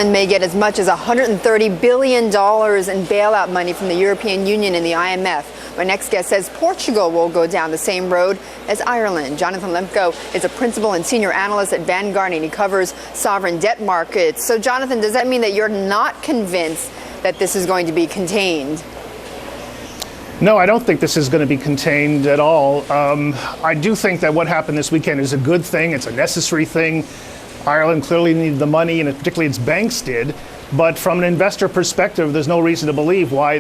Ireland may get as much as $130 billion in bailout money from the European Union and the IMF. My next guest says Portugal will go down the same road as Ireland. Jonathan Lemco is a principal and senior analyst at Vanguard, and he covers sovereign debt markets. So, Jonathan, does that mean that you're not convinced that this is going to be contained? No, I don't think this is going to be contained at all. I do think that what happened this weekend is a good thing. It's a necessary thing. Ireland clearly needed the money, and particularly its banks did. But from an investor perspective, there's no reason to believe why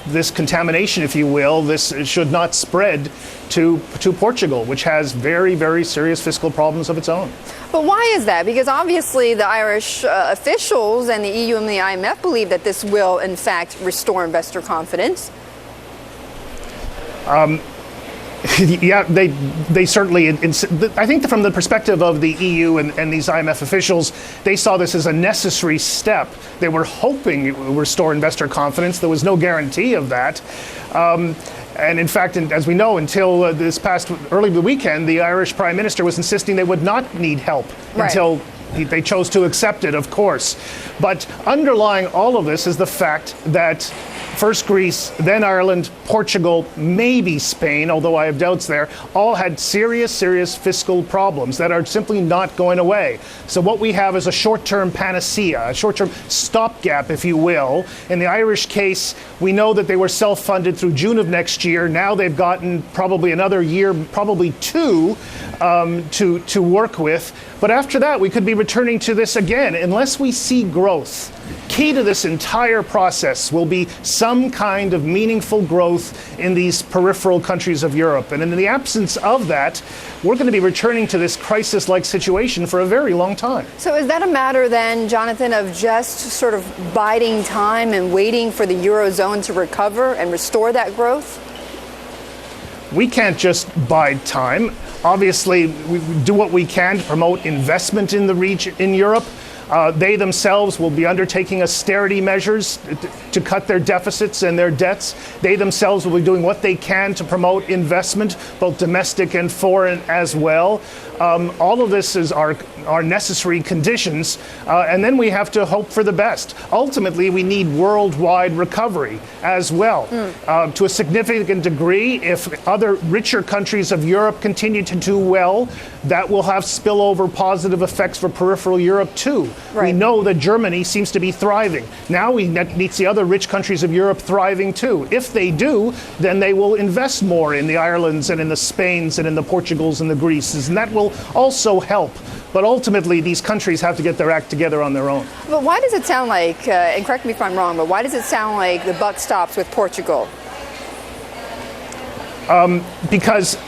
this contamination, if you will, this should not spread to Portugal, which has very, very serious fiscal problems of its own. But why is that? Because obviously the Irish officials and the EU and the IMF believe that this will, in fact, restore investor confidence. Yeah, they certainly, I think from the perspective of the EU and these IMF officials, they saw this as a necessary step. They were hoping it would restore investor confidence. There was no guarantee of that. And in fact, as we know, until this past early the weekend, the Irish Prime Minister was insisting they would not need help until they chose to accept it, of course. But underlying all of this is the fact that first Greece, then Ireland, Portugal, maybe Spain, although I have doubts there, all had serious fiscal problems that are simply not going away. So what we have is a short-term panacea, a short-term stopgap, if you will. In the Irish case, we know that they were self-funded through June of next year. Now they've gotten probably another year, probably two, to work with. But after that, we could be returning to this again unless we see growth. Key to this entire process will be some kind of meaningful growth in these peripheral countries of Europe. And in the absence of that, we're going to be returning to this crisis-like situation for a very long time. So is that a matter then, Jonathan, of just sort of biding time and waiting for the Eurozone to recover and restore that growth? We can't just bide time. Obviously, we do what we can to promote investment in the region, in Europe. They themselves will be undertaking austerity measures to cut their deficits and their debts. They themselves will be doing what they can to promote investment, both domestic and foreign as well. All of this is our necessary conditions, and then we have to hope for the best. Ultimately, we need worldwide recovery as well. To a significant degree, if other richer countries of Europe continue to do well, that will have spillover positive effects for peripheral Europe too. We know that Germany seems to be thriving. Now we need to see other rich countries of Europe thriving too. If they do, then they will invest more in the Irelands and in the Spains and in the Portugals and the Greeces, and that will also help. But ultimately, these countries have to get their act together on their own. But why does it sound like, and correct me if I'm wrong, but why does it sound like the buck stops with Portugal? Because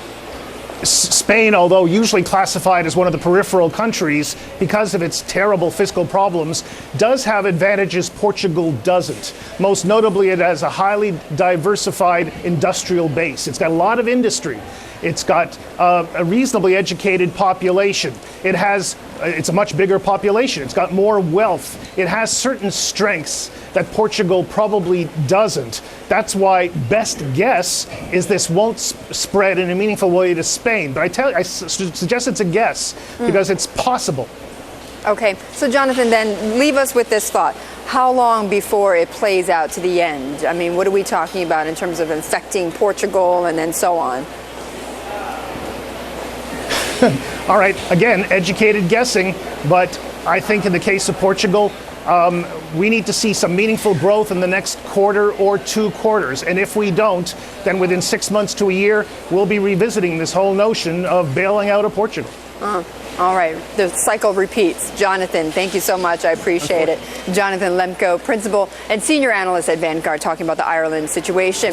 Spain, although usually classified as one of the peripheral countries, because of its terrible fiscal problems, does have advantages Portugal doesn't. Most notably, it has a highly diversified industrial base. It's got a lot of industry. It's got a reasonably educated population. It's a much bigger population. It's got more wealth. It has certain strengths that Portugal probably doesn't. That's why best guess is this won't spread in a meaningful way to Spain. But I suggest it's a guess because it's possible. Okay, so Jonathan, then leave us with this thought. How long before it plays out to the end? I mean, what are we talking about in terms of infecting Portugal and then so on? All right, again, educated guessing, but I think in the case of Portugal, we need to see some meaningful growth in the next quarter or 2 quarters. And if we don't, then within 6 months to a year, we'll be revisiting this whole notion of bailing out of Portugal. All right, the cycle repeats. Jonathan, thank you so much. I appreciate it. Jonathan Lemco, principal and senior analyst at Vanguard, talking about the Ireland situation.